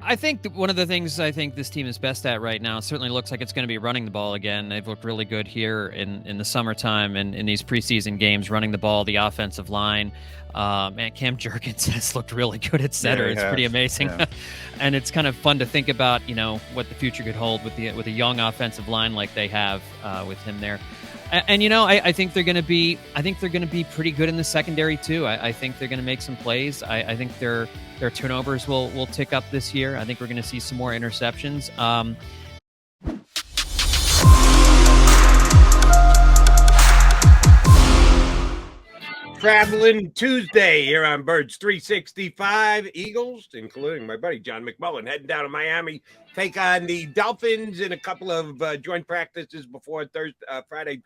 I think one of the things I think this team is best at right now certainly looks like it's going to be running the ball again. They've looked really good here in the summertime and in these preseason games, running the ball, the offensive line. Man, Cam Jurgens has looked really good at Yeah, center. he It's pretty has. amazing, Yeah. and it's kind of fun to think about, what the future could hold with a young offensive line like they have with him there. And I think they're going to be. I think they're going to be pretty good in the secondary too. I think they're going to make some plays. I think their turnovers will tick up this year. I think we're going to see some more interceptions. Traveling Tuesday here on Birds 365. Eagles, including my buddy John McMullen, heading down to Miami, take on the Dolphins in a couple of joint practices before Saturday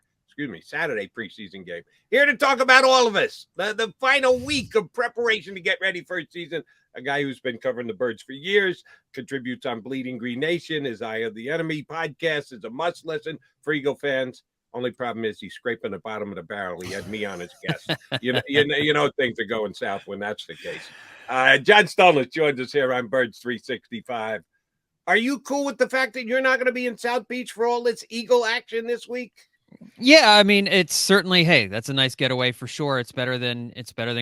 preseason game. Here to talk about all of this, the final week of preparation to get ready for a season. A guy who's been covering the Birds for years, contributes on Bleeding Green Nation, his Eye of the Enemy podcast is a must listen for Eagle fans. Only problem is he's scraping the bottom of the barrel. He had me on his guest. You know things are going south when that's the case. John Stolnis joins us here on Birds 365. Are you cool with the fact that you're not going to be in South Beach for all this Eagle action this week? Yeah, I mean, it's certainly, hey, that's a nice getaway for sure. It's better than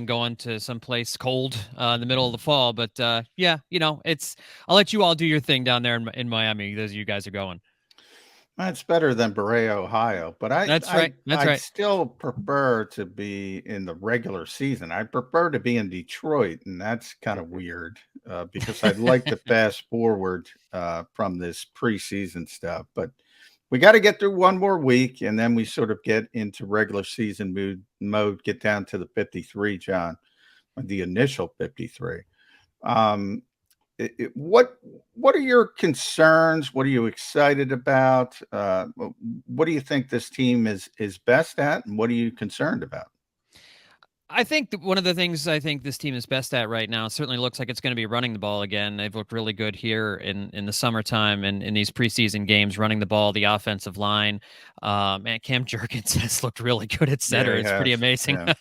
going to someplace cold in the middle of the fall. But yeah, I'll let you all do your thing down there in Miami. Those of you guys are going. It's better than Brea, Ohio, but That's right. I'd still prefer to be in the regular season. I prefer to be in Detroit, and that's kind of weird because I'd like to fast forward from this preseason stuff. But we got to get through one more week, and then we sort of get into regular season mode, get down to the 53, John, the initial 53. What are your concerns? What are you excited about? What do you think this team is best at, and what are you concerned about? I think one of the things I think this team is best at right now certainly looks like it's going to be running the ball again. They've looked really good here in the summertime and in these preseason games, running the ball, the offensive line. Man, Cam Jurgens has looked really good at center. Yeah, It's pretty amazing, yeah.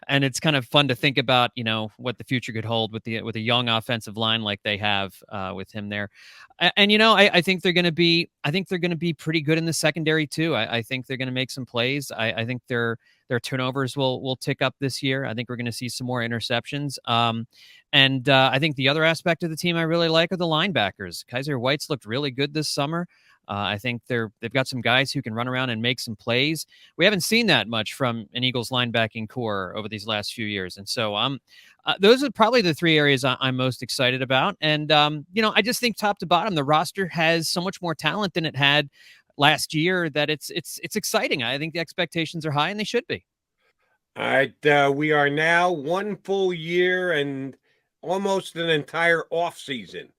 and it's kind of fun to think about, what the future could hold with a young offensive line like they have with him there. And I think they're going to be. I think they're going to be pretty good in the secondary too. I think they're going to make some plays. I think their turnovers will tick up this year. I think we're going to see some more interceptions. And I think the other aspect of the team I really like are the linebackers. Kaiser White's looked really good this summer. I think they've got some guys who can run around and make some plays. We haven't seen that much from an Eagles linebacking core over these last few years. And so those are probably the three areas I'm most excited about. And, I just think top to bottom, the roster has so much more talent than it had last year that it's exciting. I think the expectations are high, and they should be. All right, we are now one full year and almost an entire off season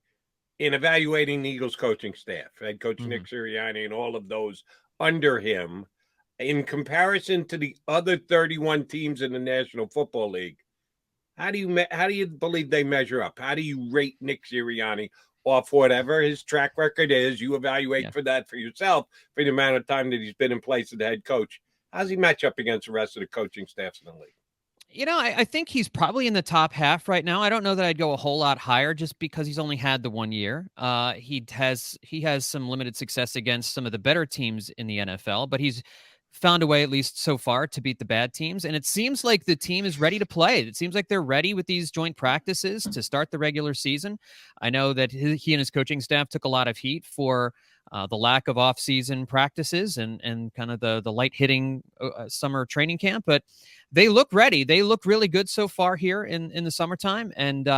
in evaluating the Eagles coaching staff, head coach Nick Sirianni and all of those under him. In comparison to the other 31 teams in the National Football League, how do you believe they measure up? How do you rate Nick Sirianni off whatever his track record is? You evaluate for that for yourself for the amount of time that he's been in place as the head coach. How does he match up against the rest of the coaching staffs in the league? I think he's probably in the top half right now. I don't know that I'd go a whole lot higher just because he's only had the 1 year. He has some limited success against some of the better teams in the NFL, but he's found a way, at least so far, to beat the bad teams. And it seems like the team is ready to play. It seems like they're ready with these joint practices to start the regular season. I know that he and his coaching staff took a lot of heat for the lack of off-season practices and kind of the light-hitting summer training camp. But they look ready. They look really good so far here in the summertime. And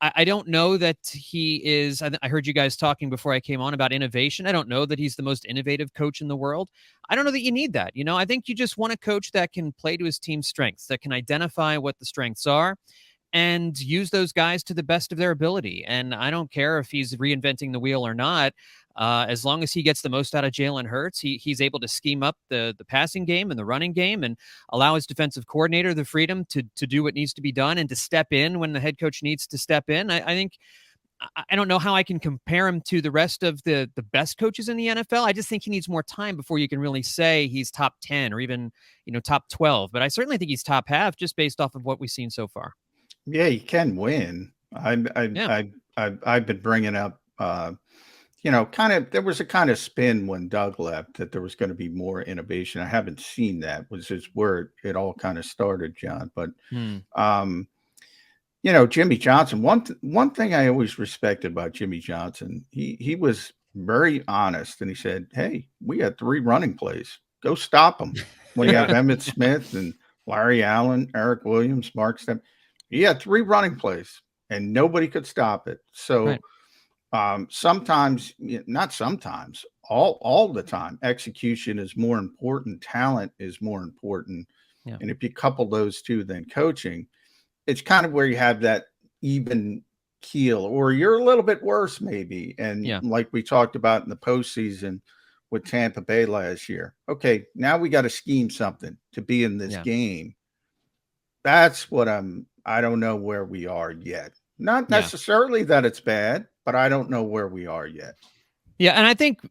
I don't know that he is. I heard you guys talking before I came on about innovation. I don't know that he's the most innovative coach in the world. I don't know that you need that. I think you just want a coach that can play to his team's strengths, that can identify what the strengths are and use those guys to the best of their ability. And I don't care if he's reinventing the wheel or not. As long as he gets the most out of Jalen Hurts, he's able to scheme up the passing game and the running game and allow his defensive coordinator the freedom to do what needs to be done and to step in when the head coach needs to step in. I think I don't know how I can compare him to the rest of the best coaches in the NFL. I just think he needs more time before you can really say he's top 10 or even, top 12. But I certainly think he's top half just based off of what we've seen so far. Yeah, you can win. I I've been bringing up, there was a kind of spin when Doug left that there was going to be more innovation. I haven't seen that, which is where it all kind of started, John. But, um, Jimmy Johnson, one thing I always respected about Jimmy Johnson, he was very honest, and he said, "Hey, we had 3 running plays. Go stop them." When you have Emmitt Smith and Larry Allen, Eric Williams, Mark Stem, he had 3 running plays, and nobody could stop it. So sometimes, not sometimes, all the time, execution is more important. Talent is more important. Yeah. And if you couple those two, then coaching, it's kind of where you have that even keel, or you're a little bit worse maybe. And like we talked about in the postseason with Tampa Bay last year. Okay, now we got to scheme something to be in this game. That's what I don't know where we are yet. Not necessarily that it's bad, but I don't know where we are yet. Yeah, and I think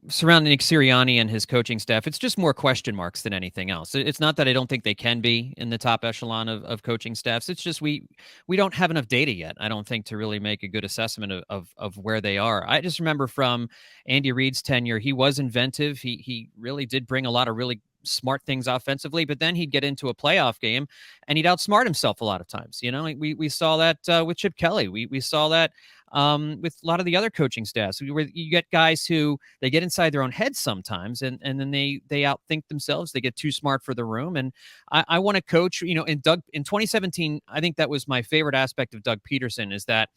surrounding Nick Sirianni and his coaching staff, it's just more question marks than anything else. It's not that I don't think they can be in the top echelon of coaching staffs. It's just we don't have enough data yet, I don't think, to really make a good assessment of where they are. I just remember from Andy Reid's tenure, he was inventive. He really did bring a lot of really smart things offensively, but then he'd get into a playoff game and he'd outsmart himself a lot of times. We saw that with Chip Kelly. We saw that with a lot of the other coaching staffs, where you get guys who they get inside their own heads sometimes, and then they outthink themselves. They get too smart for the room. And I want to coach, in 2017, I think that was my favorite aspect of Doug Peterson, is that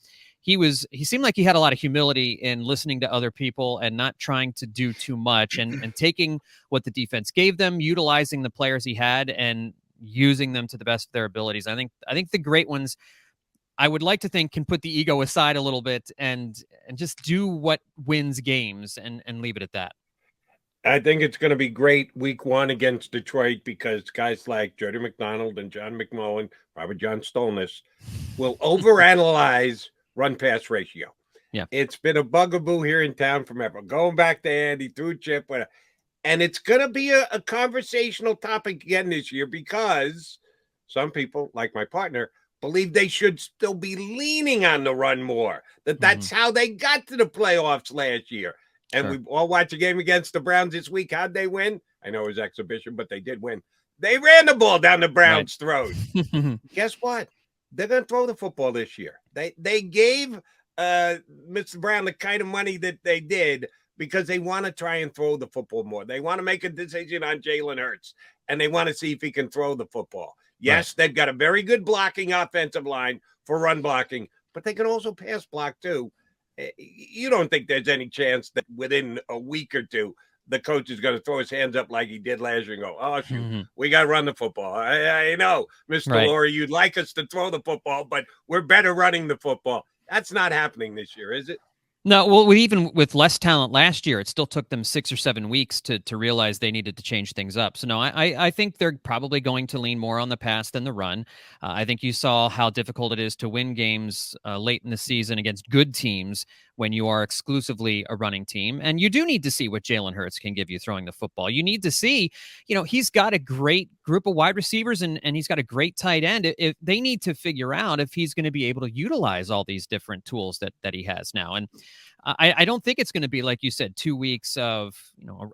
he seemed like he had a lot of humility in listening to other people and not trying to do too much, and taking what the defense gave them, utilizing the players he had, and using them to the best of their abilities. I think the great ones, I would like to think, can put the ego aside a little bit and just do what wins games and leave it at that. I think it's going to be great week 1 against Detroit, because guys like Jody McDonald and John McMullen, Robert John Stolnis, will overanalyze run-pass ratio. Yeah. It's been a bugaboo here in town forever. Going back to Andy, through Chip, and it's going to be a conversational topic again this year, because some people, like my partner, believe they should still be leaning on the run more, that's how they got to the playoffs last year. And we all watched a game against the Browns this week. How'd they win? I know it was exhibition, but they did win. They ran the ball down the Browns' throat. Guess what? They're going to throw the football this year. They gave Mr. Brown the kind of money that they did because they want to try and throw the football more. They want to make a decision on Jalen Hurts, and they want to see if he can throw the football. Yes, they've got a very good blocking offensive line for run blocking, but they can also pass block too. You don't think there's any chance that within a week or two, the coach is going to throw his hands up like he did last year and go, "Oh, shoot, we got to run the football." I know, Mr. Laurie, you'd like us to throw the football, but we're better running the football. That's not happening this year, is it? No, well, even with less talent last year, it still took them 6 or 7 weeks to realize they needed to change things up. So, no, I think they're probably going to lean more on the pass than the run. I think you saw how difficult it is to win games late in the season against good teams when you are exclusively a running team. And you do need to see what Jalen Hurts can give you throwing the football. You need to see, he's got a great group of wide receivers and he's got a great tight end. If they need to figure out if he's going to be able to utilize all these different tools that he has now. And I don't think it's going to be, like you said, 2 weeks of,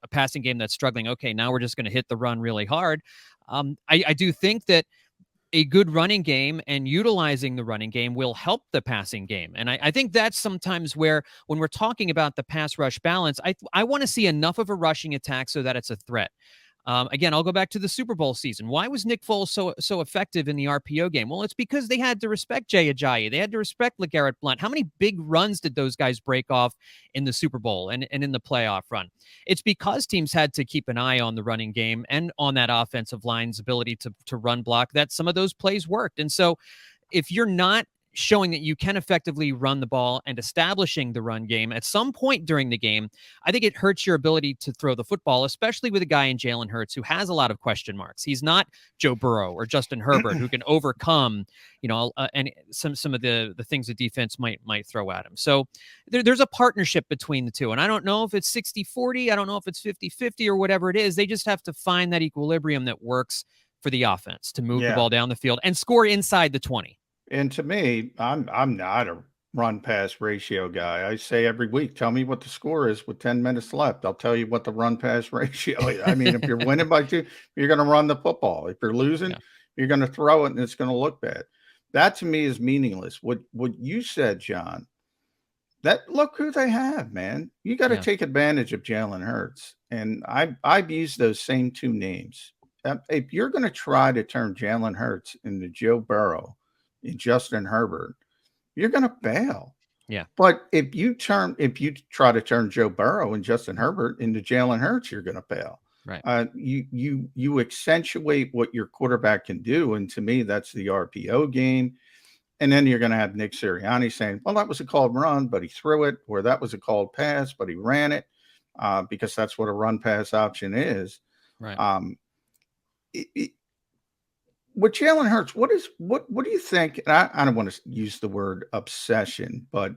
a passing game that's struggling. Okay, now we're just going to hit the run really hard. I do think that a good running game and utilizing the running game will help the passing game. And I think that's sometimes where, when we're talking about the pass rush balance, I want to see enough of a rushing attack so that it's a threat. Again, I'll go back to the Super Bowl season. Why was Nick Foles so effective in the RPO game? Well, it's because they had to respect Jay Ajayi. They had to respect LeGarrette Blount. How many big runs did those guys break off in the Super Bowl and in the playoff run? It's because teams had to keep an eye on the running game and on that offensive line's ability to run block, that some of those plays worked. And so if you're not showing that you can effectively run the ball and establishing the run game at some point during the game, I think it hurts your ability to throw the football, especially with a guy in Jalen Hurts who has a lot of question marks. He's not Joe Burrow or Justin Herbert who can overcome, and some of the things the defense might throw at him. So there's a partnership between the two. And I don't know if it's 60-40. I don't know if it's 50-50 or whatever it is. They just have to find that equilibrium that works for the offense to move the ball down the field and score inside the 20. And to me, I'm not a run pass ratio guy. I say every week, tell me what the score is with 10 minutes left. I'll tell you what the run pass ratio is. I mean, if you're winning by 2, you're going to run the football. If you're losing, Yeah. you're going to throw it and it's going to look bad. That to me is meaningless. What you said, John, that look who they have, man. You got to Yeah. take advantage of Jalen Hurts. And I've used those same 2 names. If you're going to try to turn Jalen Hurts into Joe Burrow and Justin Herbert, you're going to fail. Yeah. But if you try to turn Joe Burrow and Justin Herbert into Jalen Hurts, you're going to fail. Right. You accentuate what your quarterback can do, and to me, that's the RPO game. And then you're going to have Nick Sirianni saying, "Well, that was a called run, but he threw it," or "That was a called pass, but he ran it," because that's what a run pass option is. Right. With Jalen Hurts, what do you think? And I don't want to use the word obsession, but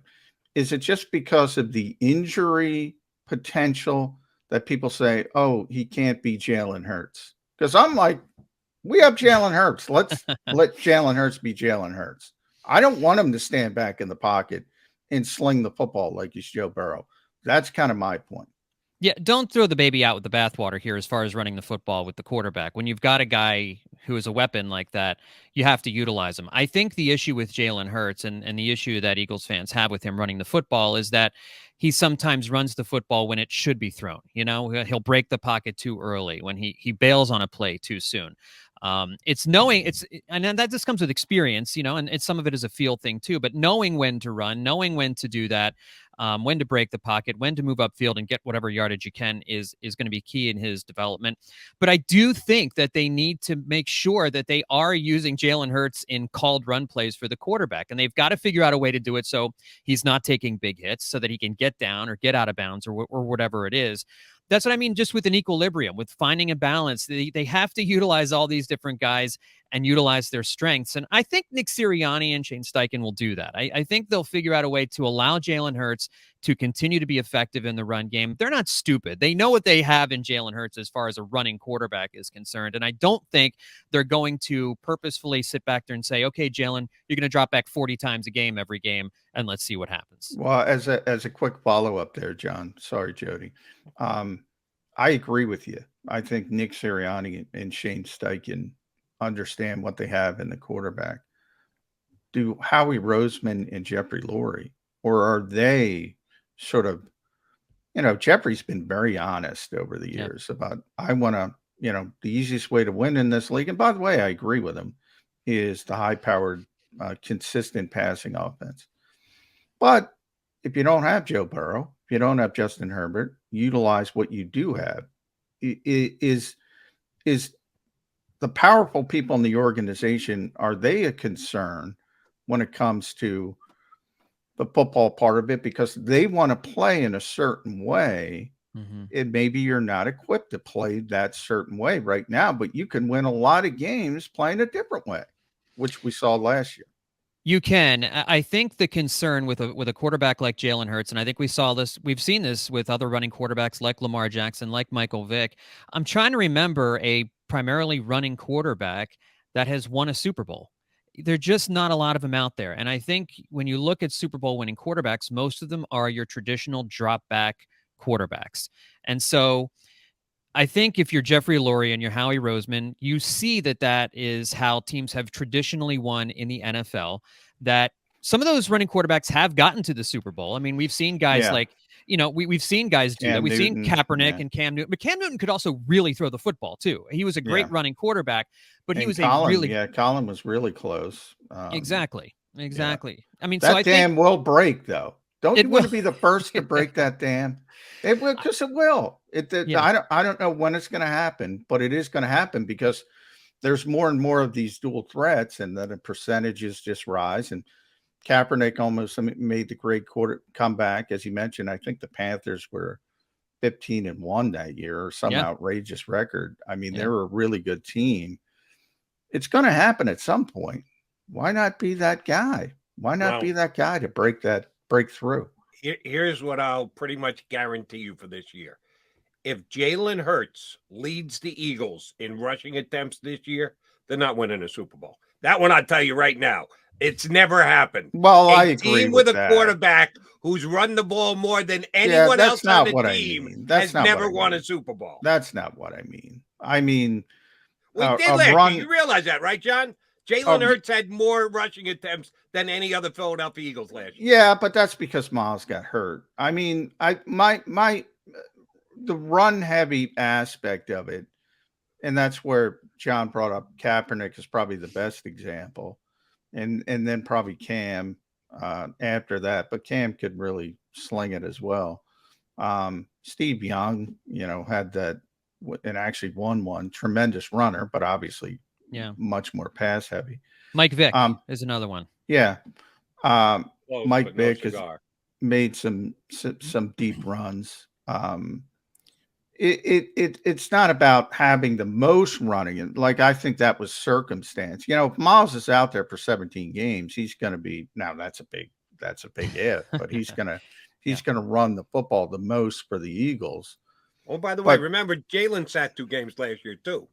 is it just because of the injury potential that people say, "Oh, he can't be Jalen Hurts"? Because I'm like, we have Jalen Hurts. Let's let Jalen Hurts be Jalen Hurts. I don't want him to stand back in the pocket and sling the football like he's Joe Burrow. That's kind of my point. Yeah, don't throw the baby out with the bathwater here as far as running the football with the quarterback. When you've got a guy who is a weapon like that, you have to utilize him. I think the issue with Jalen Hurts and the issue that Eagles fans have with him running the football is that he sometimes runs the football when it should be thrown. You know, he'll break the pocket too early, when he bails on a play too soon. It's knowing and then that just comes with experience, you know, and some of it is a feel thing too, but knowing when to run, knowing when to do that, when to break the pocket, when to move upfield and get whatever yardage you can is going to be key in his development. But I do think that they need to make sure that they are using Jalen Hurts in called run plays for the quarterback, and they've got to figure out a way to do it so he's not taking big hits, so that he can get down or get out of bounds or whatever it is. That's what I mean, just with an equilibrium, with finding a balance. They have to utilize all these different guys and utilize their strengths. And I think Nick Sirianni and Shane Steichen will do that. I think they'll figure out a way to allow Jalen Hurts to continue to be effective in the run game. They're not stupid. They know what they have in Jalen Hurts as far as a running quarterback is concerned. And I don't think they're going to purposefully sit back there and say, "Okay, Jalen, you're going to drop back 40 times a game every game, and let's see what happens." Well, as a quick follow-up there, John. Sorry, Jody. I agree with you. I think Nick Sirianni and Shane Steichen understand what they have in the quarterback. Do Howie Roseman and Jeffrey Lurie, or are they sort of, Jeffrey's been very honest over the years about, I want to, the easiest way to win in this league. And by the way, I agree with him, is the high-powered, consistent passing offense. But if you don't have Joe Burrow, if you don't have Justin Herbert, utilize what you do have. Is the powerful people in the organization, are they a concern when it comes to the football part of it? Because they want to play in a certain way. Mm-hmm. And maybe you're not equipped to play that certain way right now, but you can win a lot of games playing a different way, which we saw last year. You can. I think the concern with a quarterback like Jalen Hurts, and I think we've seen this with other running quarterbacks like Lamar Jackson, like Michael Vick. I'm trying to remember a primarily running quarterback that has won a Super Bowl. There are just not a lot of them out there. And I think when you look at Super Bowl winning quarterbacks, most of them are your traditional drop back quarterbacks. And so I think if you're Jeffrey Lurie and you're Howie Roseman, you see that is how teams have traditionally won in the NFL, that some of those running quarterbacks have gotten to the Super Bowl. I mean, we've seen guys like, we've seen guys do that. We've seen Kaepernick and Cam Newton, but Cam Newton could also really throw the football too. He was a great running quarterback, but he was Colin was really close. Exactly. Yeah. I mean, that dam will break though. Don't you want to be the first to break that dam? It will, because it will. I don't know when it's going to happen, but it is going to happen because there's more and more of these dual threats, and then the percentages just rise. And Kaepernick almost made the great comeback, as you mentioned. I think the Panthers were 15-1 that year, or some outrageous record. I mean, they were a really good team. It's going to happen at some point. Why not be that guy? Why not be that guy to break through? Here's what I'll pretty much guarantee you for this year. If Jalen Hurts leads the Eagles in rushing attempts this year, they're not winning a Super Bowl. That one I'll tell you right now. It's never happened. Well, I A agree team with a that. quarterback who's run the ball more than Yeah, anyone that's else on not the what I team mean. That's has not what never I won a mean. Super Bowl. That's not what I mean. I mean, We did a last year. run. You realize that, right, John? Jalen Hurts had more rushing attempts than any other Philadelphia Eagles last year. Yeah, but that's because Miles got hurt. I mean, the run heavy aspect of it, and that's where John brought up Kaepernick is probably the best example, and then probably Cam after that. But Cam could really sling it as well. Steve Young, had that and actually won one. Tremendous runner, but obviously much more pass heavy. Mike Vick is another one. Yeah. Close, Mike no Vick has made some deep runs. It's not about having the most running, and like I think that was circumstance. If Miles is out there for 17 games, he's going to be now. That's a big if, but he's gonna run the football the most for the Eagles. Oh, by the way, remember Jalen sat 2 games last year too.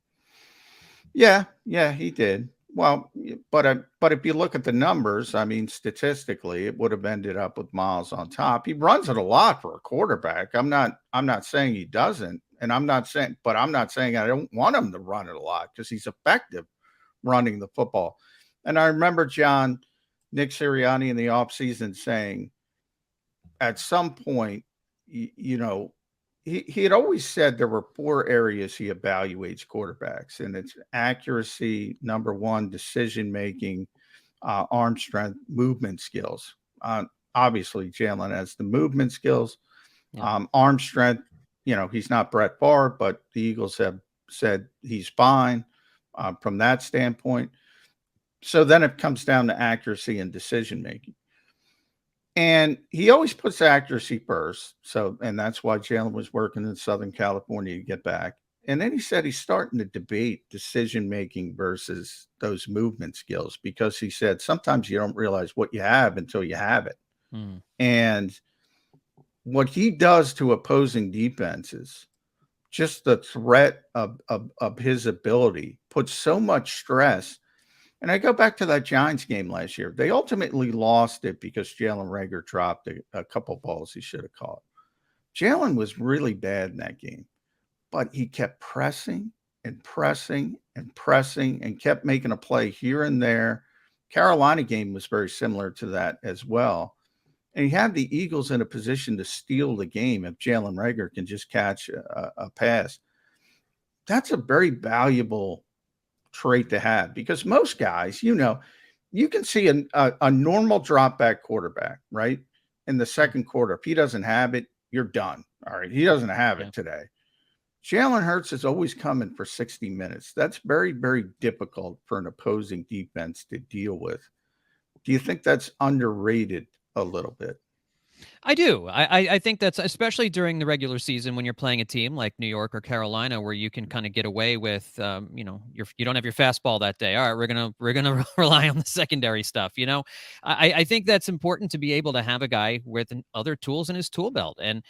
Yeah, he did. Well, but if you look at the numbers, I mean, statistically, it would have ended up with Miles on top. He runs it a lot for a quarterback. I'm not saying he doesn't, and I'm not saying I don't want him to run it a lot because he's effective running the football. And I remember Nick Sirianni in the offseason saying at some point, he had always said there were 4 areas he evaluates quarterbacks, and it's accuracy, number 1, decision making, arm strength, movement skills. Obviously, Jalen has the movement skills, arm strength. He's not Brett Favre, but the Eagles have said he's fine from that standpoint. So then it comes down to accuracy and decision making. And he always puts accuracy first. And that's why Jalen was working in Southern California to get back. And then he said he's starting to debate decision-making versus those movement skills, because he said sometimes you don't realize what you have until you have it. And what he does to opposing defenses, just the threat of his ability puts so much stress. And I go back to that Giants game last year. They ultimately lost it because Jalen Reagor dropped a couple balls he should have caught. Jalen was really bad in that game, but he kept pressing and pressing and pressing and kept making a play here and there. Carolina game was very similar to that as well. And he had the Eagles in a position to steal the game if Jalen Reagor can just catch a pass. That's a very valuable trait to have, because most guys, you can see a normal drop back quarterback, right? In the second quarter, if he doesn't have it, you're done. All right. He doesn't have it today. Jalen Hurts is always coming for 60 minutes. That's very, very difficult for an opposing defense to deal with. Do you think that's underrated a little bit? I do. I think that's especially during the regular season when you're playing a team like New York or Carolina, where you can kind of get away with, you don't have your fastball that day. All right, we're gonna rely on the secondary stuff. I think that's important to be able to have a guy with other tools in his tool belt, and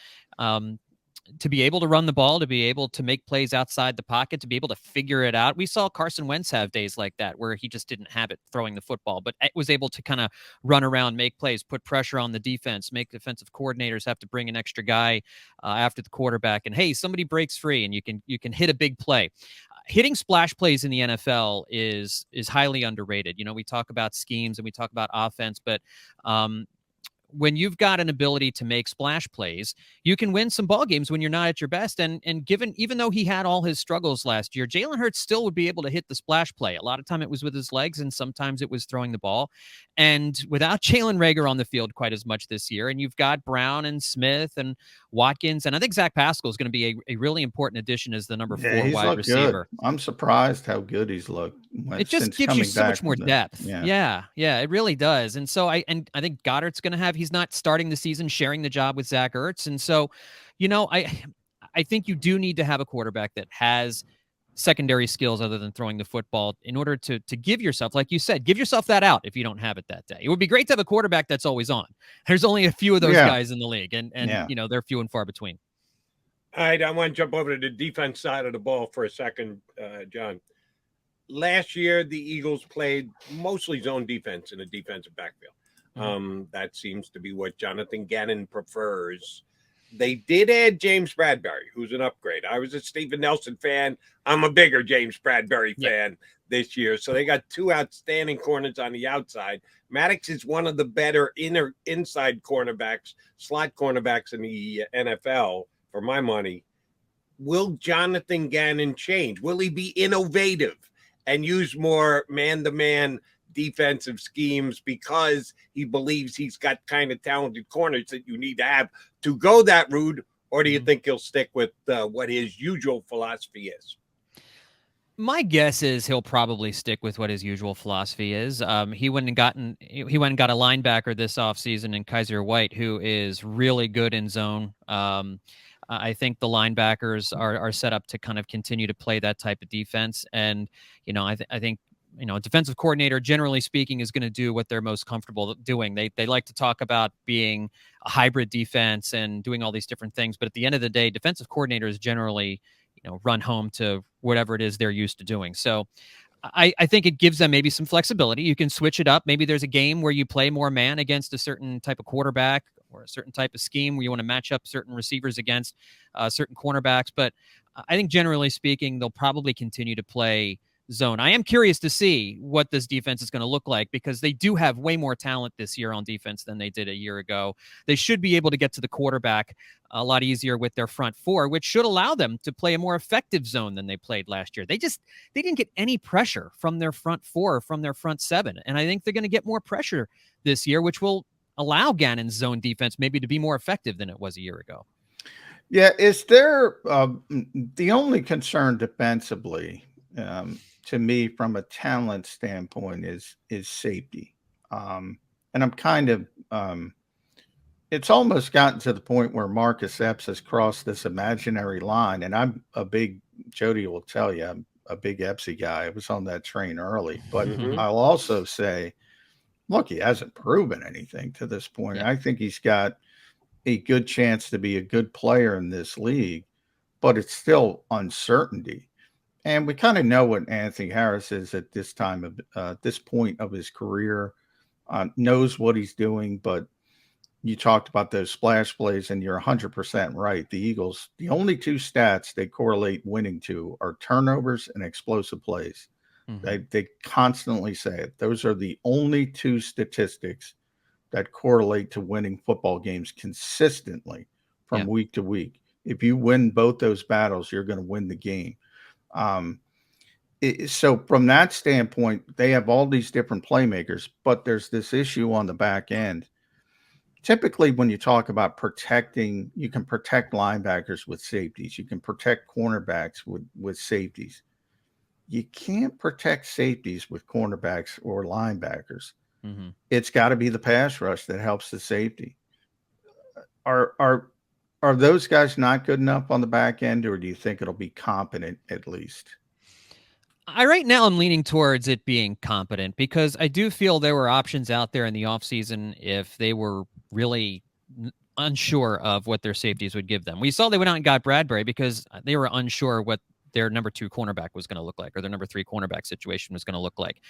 to be able to run the ball, to be able to make plays outside the pocket, to be able to figure it out. We saw Carson Wentz have days like that where he just didn't have it throwing the football, but was able to kind of run around, make plays, put pressure on the defense, make defensive coordinators have to bring an extra guy after the quarterback. And hey, somebody breaks free and you can hit a big play. Hitting splash plays in the NFL is highly underrated. We talk about schemes and we talk about offense, but when you've got an ability to make splash plays, you can win some ball games when you're not at your best. And even though he had all his struggles last year, Jalen Hurts still would be able to hit the splash play. A lot of time it was with his legs, and sometimes it was throwing the ball. And without Jalen Reagor on the field quite as much this year, and you've got Brown and Smith and Watkins, and I think Zach Pascal is going to be a really important addition as the number 4 wide receiver. Good. I'm surprised how good he's looked. It just gives you so much more depth. Yeah, it really does. And so I think Goddard's going to have. He's not starting the season sharing the job with Zach Ertz, and so I think you do need to have a quarterback that has secondary skills other than throwing the football in order to give yourself, like you said, give yourself that out if you don't have it that day. It would be great to have a quarterback that's always on. There's only a few of those guys in the league, and they're few and far between. All right, I want to jump over to the defense side of the ball for a second, John. last year the Eagles played mostly zone defense in a defensive backfield. That seems to be what Jonathan Gannon prefers. They did add James Bradbury, who's an upgrade. I was a Steven Nelson fan. I'm a bigger James Bradbury fan this year. So they got two outstanding corners on the outside. Maddox is one of the better inside cornerbacks, slot cornerbacks in the NFL, for my money. Will Jonathan Gannon change? Will he be innovative and use more man-to-man defensive schemes because he believes he's got kind of talented corners that you need to have to go that route? Or do you think he'll stick with what his usual philosophy is? My guess is he'll probably stick with what his usual philosophy is. He went and got a linebacker this offseason in Kaiser White, who is really good in zone. I think the linebackers are set up to kind of continue to play that type of defense. And, I think, a defensive coordinator, generally speaking, is going to do what they're most comfortable doing. They like to talk about being a hybrid defense and doing all these different things. But at the end of the day, defensive coordinators generally, run home to whatever it is they're used to doing. So I think it gives them maybe some flexibility. You can switch it up. Maybe there's a game where you play more man against a certain type of quarterback or a certain type of scheme where you want to match up certain receivers against certain cornerbacks. But I think generally speaking, they'll probably continue to play zone. I am curious to see what this defense is going to look like because they do have way more talent this year on defense than they did a year ago. They should be able to get to the quarterback a lot easier with their front four, which should allow them to play a more effective zone than they played last year. They didn't get any pressure from their front four, from their front seven. And I think they're going to get more pressure this year, which will allow Gannon's zone defense maybe to be more effective than it was a year ago. Yeah. Is there the only concern defensively, to me, from a talent standpoint, is safety. And I'm kind of, it's almost gotten to the point where Marcus Epps has crossed this imaginary line. And I'm a big, Jody will tell you, I'm a big Epsy guy. I was on that train early. But I'll also say, look, he hasn't proven anything to this point. Yeah. I think he's got a good chance to be a good player in this league, but it's still uncertainty. And we kind of know what Anthony Harris is at this time of this point of his career, knows what he's doing. But you talked about those splash plays, and you're 100% right. The Eagles, the only two stats they correlate winning to are turnovers and explosive plays. They constantly say it. Those are the only two statistics that correlate to winning football games consistently from week to week. If you win both those battles, you're going to win the game. So from that standpoint, they have all these different playmakers, but there's this issue on the back end. Typically, when you talk about protecting, you can protect linebackers with safeties. You can protect cornerbacks with safeties. You can't protect safeties with cornerbacks or linebackers. It's got to be the pass rush that helps the safety. Are those guys not good enough on the back end, or do you think it'll be competent at least? Right now I'm leaning towards it being competent because I do feel there were options out there in the offseason if they were really unsure of what their safeties would give them. We saw they went out and got Bradbury because they were unsure what their number 2 cornerback was going to look like, or their number 3 cornerback situation was going to look like.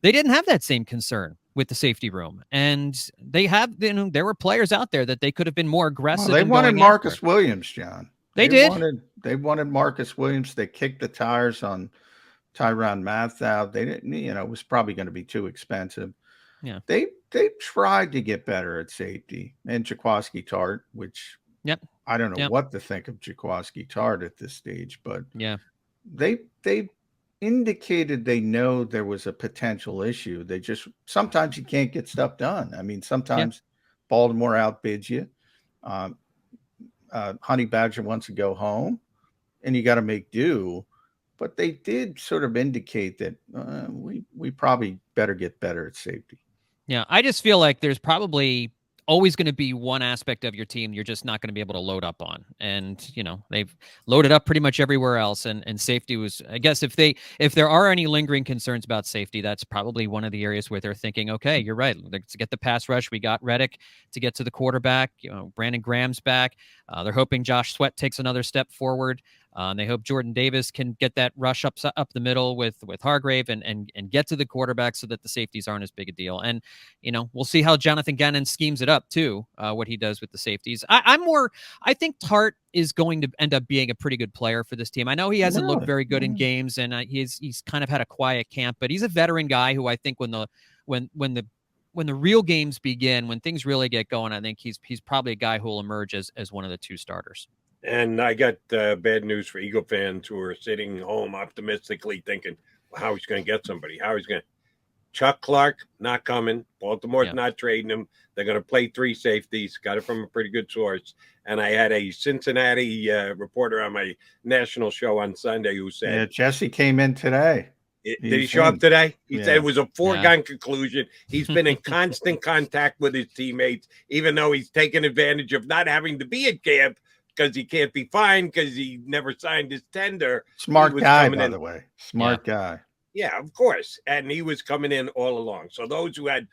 They didn't have that same concern with the safety room. And they have, there were players out there that they could have been more aggressive. Well, they wanted Marcus Williams, John. They wanted Marcus Williams. They kicked the tires on Tyrann Mathieu. They didn't, it was probably going to be too expensive. Yeah. They tried to get better at safety, and Jaquiski Tartt, which I don't know what to think of Jaquiski Tartt at this stage, but they indicated they know there was a potential issue. They just, sometimes you can't get stuff done. I mean, sometimes Baltimore outbids you. Honey Badger wants to go home, and you got to make do. But they did sort of indicate that we probably better get better at safety. Yeah, I just feel like there's probably always going to be one aspect of your team you're just not going to be able to load up on. And, they've loaded up pretty much everywhere else. And safety was, I guess, if there are any lingering concerns about safety, that's probably one of the areas where they're thinking, okay, you're right. Let's get the pass rush. We got Reddick to get to the quarterback. Brandon Graham's back. They're hoping Josh Sweat takes another step forward. And they hope Jordan Davis can get that rush up the middle with Hargrave and get to the quarterback so that the safeties aren't as big a deal. And, we'll see how Jonathan Gannon schemes it up too, what he does with the safeties. I think Tart is going to end up being a pretty good player for this team. I know he hasn't looked very good in games, and he's kind of had a quiet camp, but he's a veteran guy who I think when the real games begin, when things really get going, I think he's probably a guy who will emerge as one of the two starters. And I got bad news for Eagle fans who are sitting home optimistically thinking, well, how he's going to get somebody, Chuck Clark, not coming. Baltimore's not trading him. They're going to play 3 safeties. Got it from a pretty good source. And I had a Cincinnati reporter on my national show on Sunday who said, yeah, Jesse came in today. Did he show up today? He said it was a foregone conclusion. He's been in constant contact with his teammates, even though he's taken advantage of not having to be at camp because he can't be fined because he never signed his tender. Smart guy, by the way. Smart guy. Yeah, of course. And he was coming in all along. So those who had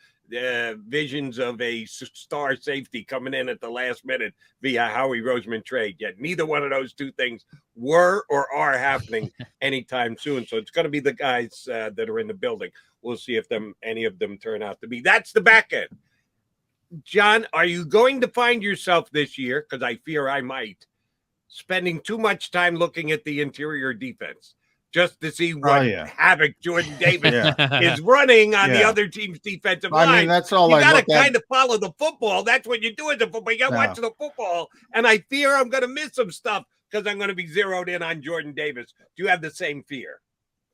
visions of a star safety coming in at the last minute via Howie Roseman trade, yet neither one of those two things were or are happening anytime soon. So it's going to be the guys that are in the building. We'll see if any of them turn out to be. That's the back end. John, are you going to find yourself this year, because I fear I might, spending too much time looking at the interior defense just to see what havoc Jordan Davis is running on the other team's defensive line? I mean, that's all you got to kind of follow the football. That's what you do as a football. You got to watch the football. And I fear I'm going to miss some stuff because I'm going to be zeroed in on Jordan Davis. Do you have the same fear?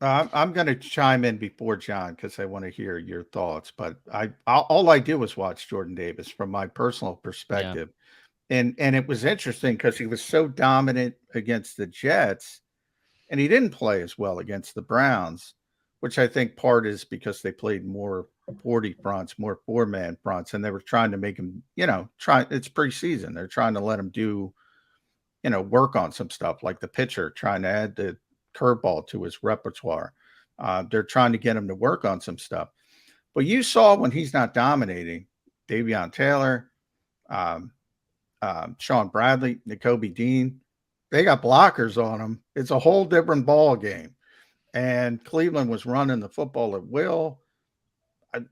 I'm going to chime in before John because I want to hear your thoughts. But all I did was watch Jordan Davis from my personal perspective. Yeah. And it was interesting because he was so dominant against the Jets, and he didn't play as well against the Browns, which I think part is because they played more 40 fronts, more 4-man fronts, and they were trying to make him, it's preseason. They're trying to let him do, work on some stuff like the pitcher, trying to add the curveball to his repertoire. They're trying to get him to work on some stuff. But you saw when he's not dominating, Davion Taylor, Sean Bradley, Nakobe Dean, they got blockers on them. It's a whole different ball game. And Cleveland was running the football at will.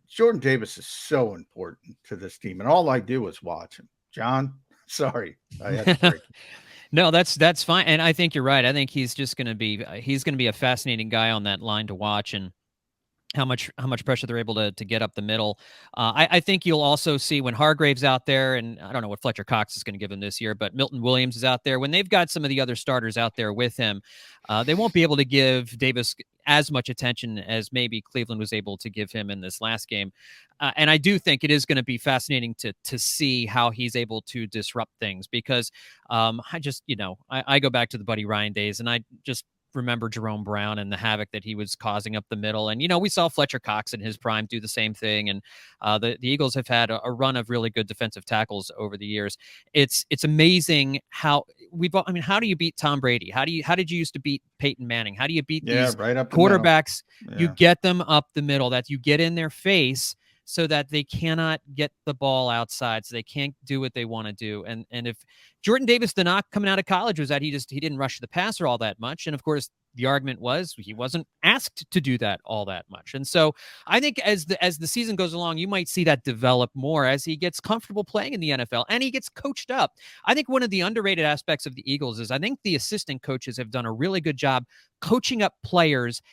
Jordan Davis is so important to this team. And all I do is watch him. John, sorry. I had to break it. No, that's fine. And I think you're right. I think he's going to be a fascinating guy on that line to watch, and how much pressure they're able to get up the middle. I think you'll also see when Hargrave's out there, and I don't know what Fletcher Cox is going to give him this year, but Milton Williams is out there. When they've got some of the other starters out there with him, they won't be able to give Davis as much attention as maybe Cleveland was able to give him in this last game. And I do think it is going to be fascinating to see how he's able to disrupt things, because I go back to the Buddy Ryan days, and I just remember Jerome Brown and the havoc that he was causing up the middle. And, we saw Fletcher Cox in his prime do the same thing. And the Eagles have had a run of really good defensive tackles over the years. It's amazing how how do you beat Tom Brady? How did you used to beat Peyton Manning? How do you beat these right up quarterbacks? You get them up the middle, that you get in their face so that they cannot get the ball outside, so they can't do what they want to do. And if Jordan Davis, the knock coming out of college was that he didn't rush the passer all that much. And of course, the argument was he wasn't asked to do that all that much. And so I think as the season goes along, you might see that develop more as he gets comfortable playing in the NFL and he gets coached up. I think one of the underrated aspects of the Eagles is I think the assistant coaches have done a really good job coaching up players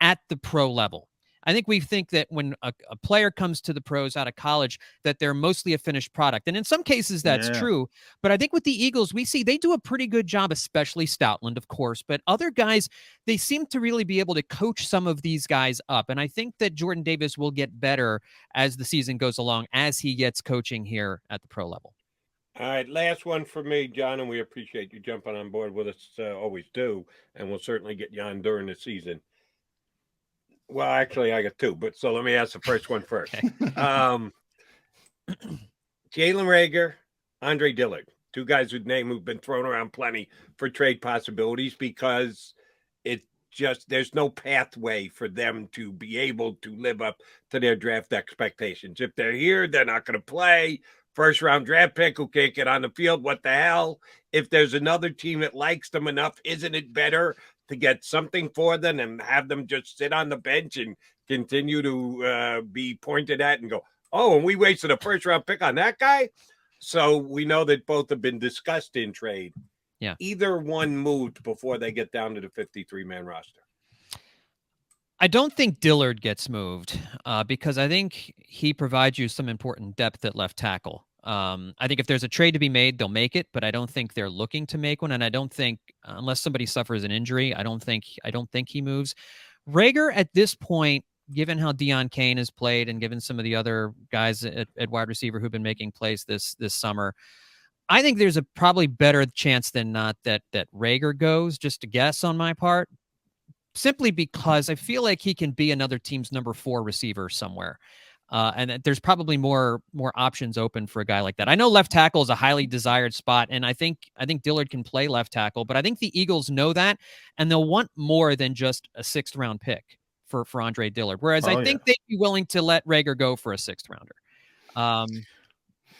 at the pro level. I think we think that when a player comes to the pros out of college, that they're mostly a finished product. And in some cases, that's true. But I think with the Eagles, we see they do a pretty good job, especially Stoutland, of course. But other guys, they seem to really be able to coach some of these guys up. And I think that Jordan Davis will get better as the season goes along, as he gets coaching here at the pro level. All right, last one for me, John, and we appreciate you jumping on board with us, always do. And we'll certainly get you on during the season. Well, actually, I got two, but so let me ask the first one first. Jalen Reagor, Andre Dillard, two guys whose name who've been thrown around plenty for trade possibilities, because there's no pathway for them to be able to live up to their draft expectations. If they're here, they're not going to play first-round draft pick who can't get on the field. What the hell? If there's another team that likes them enough, isn't it better to get something for them and have them just sit on the bench and continue to be pointed at and go, oh, and we wasted a first-round pick on that guy? So we know that both have been discussed in trade. Yeah. Either one moved before they get down to the 53-man roster. I don't think Dillard gets moved because I think he provides you some important depth at left tackle. I think if there's a trade to be made, they'll make it, but I don't think they're looking to make one. And I don't think, unless somebody suffers an injury, I don't think he moves. Reagor at this point, given how Deion Kane has played and given some of the other guys at wide receiver who've been making plays this summer, I think there's a probably better chance than not that Reagor goes, just a guess on my part, simply because I feel like he can be another team's number 4 receiver somewhere. And that there's probably more options open for a guy like that. I know left tackle is a highly desired spot, and I think Dillard can play left tackle, but I think the Eagles know that, and they'll want more than just a 6th round pick for Andre Dillard. Whereas I think they'd be willing to let Reagor go for a 6th rounder.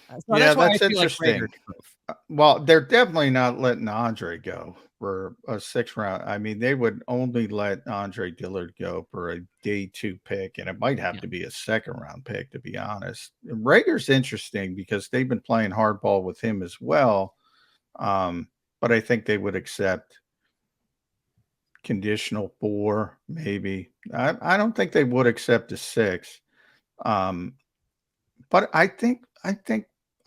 So yeah, that's why that's I feel interesting. Like well, they're definitely not letting Andre go for a 6th round. I mean, they would only let Andre Dillard go for a day 2 pick, and it might have to be a 2nd round pick, to be honest. Rager's interesting because they've been playing hardball with him as well. But I think they would accept conditional 4, maybe. I don't think they would accept a 6. But I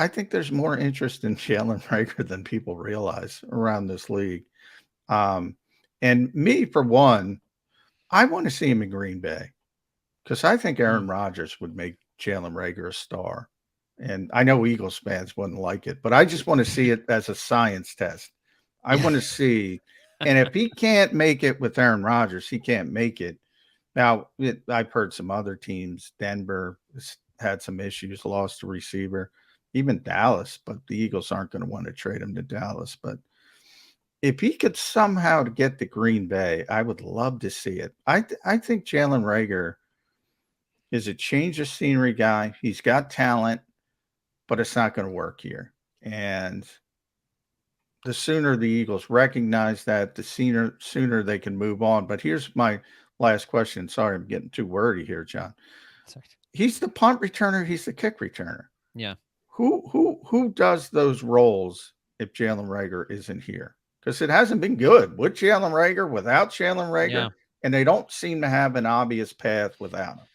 think there's more interest in Jalen Reagor than people realize around this league. And me, for one, I want to see him in Green Bay because I think Aaron Rodgers would make Jalen Reagor a star. And I know Eagles fans wouldn't like it, but I just want to see it as a science test. I want to see, and if he can't make it with Aaron Rodgers, he can't make it. Now, I've heard some other teams, Denver had some issues, lost a receiver, even Dallas, but the Eagles aren't going to want to trade him to Dallas. But if he could somehow get to Green Bay, I would love to see it. I think Jalen Reagor is a change of scenery guy. He's got talent, but it's not going to work here. And the sooner the Eagles recognize that, the sooner they can move on. But here's my last question. Sorry, I'm getting too wordy here, John. Sorry. He's the punt returner. He's the kick returner. Yeah. Who does those roles if Jalen Reagor isn't here? Because it hasn't been good with Jalen Reagor, without Jalen Reagor, and they don't seem to have an obvious path without him.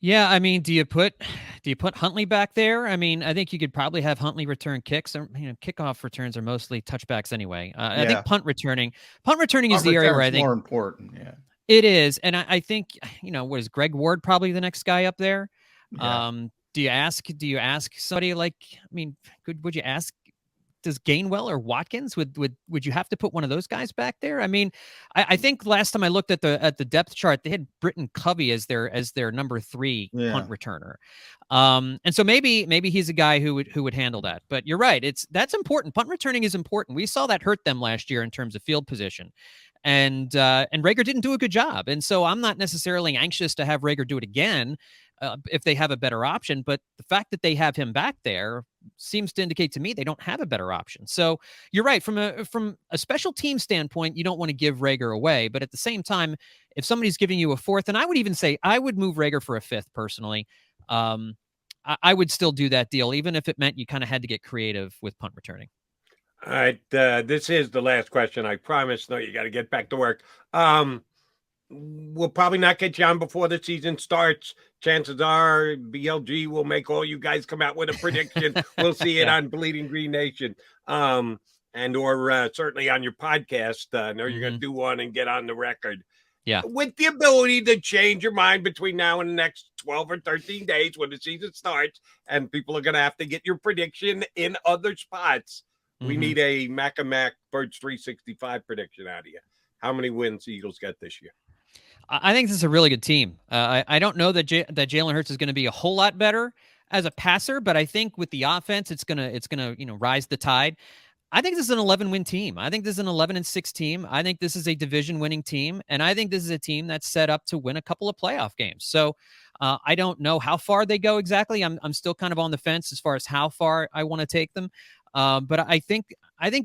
Yeah, I mean, do you put Huntley back there? I mean, I think you could probably have Huntley return kicks. Kickoff returns are mostly touchbacks anyway. I think punt returning is the area where I think more important. Yeah, it is, and I think what is Greg Ward probably the next guy up there? Yeah. Do you ask somebody like? I mean, would you ask? Does Gainwell or Watkins would you have to put one of those guys back there? I mean, I think last time I looked at the depth chart, they had Britton Covey as their number 3 punt returner, and so maybe he's a guy who would handle that. But you're right, that's important. Punt returning is important. We saw that hurt them last year in terms of field position, and Reagor didn't do a good job. And so I'm not necessarily anxious to have Reagor do it again. If they have a better option, but the fact that they have him back there seems to indicate to me they don't have a better option. So you're right, from a special team standpoint, you don't want to give Reagor away, but at the same time, if somebody's giving you a 4th, and I would even say I would move Reagor for a 5th personally, I would still do that deal, even if it meant you kind of had to get creative with punt returning. All right, this is the last question. I promise. No, you got to get back to work. We'll probably not get you on before the season starts. Chances are BLG will make all you guys come out with a prediction. We'll see it on Bleeding Green Nation, and or certainly on your podcast. I know you're going to do one and get on the record. Yeah, with the ability to change your mind between now and the next 12 or 13 days when the season starts, and people are going to have to get your prediction in other spots. We need a Mac and Mac Birds 365 prediction out of you. How many wins the Eagles get this year? I think this is a really good team. I don't know that Jalen Hurts is going to be a whole lot better as a passer, but I think with the offense, it's gonna rise the tide. I think this is an 11-win team. I think this is an 11-6 team. I think this is a division-winning team, and I think this is a team that's set up to win a couple of playoff games. So I don't know how far they go exactly. I'm still kind of on the fence as far as how far I want to take them. But I think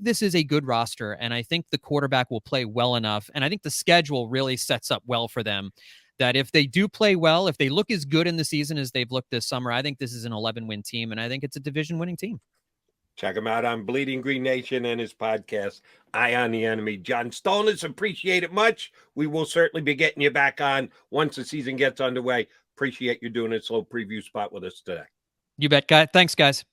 this is a good roster, and I think the quarterback will play well enough, and I think the schedule really sets up well for them. That if they do play well, if they look as good in the season as they've looked this summer, I think this is an 11-win team, and I think it's a division-winning team. Check him out on Bleeding Green Nation and his podcast, Eye on the Enemy. John Stolnis, appreciate it much. We will certainly be getting you back on once the season gets underway. Appreciate you doing this little preview spot with us today. You bet, guys. Thanks, guys.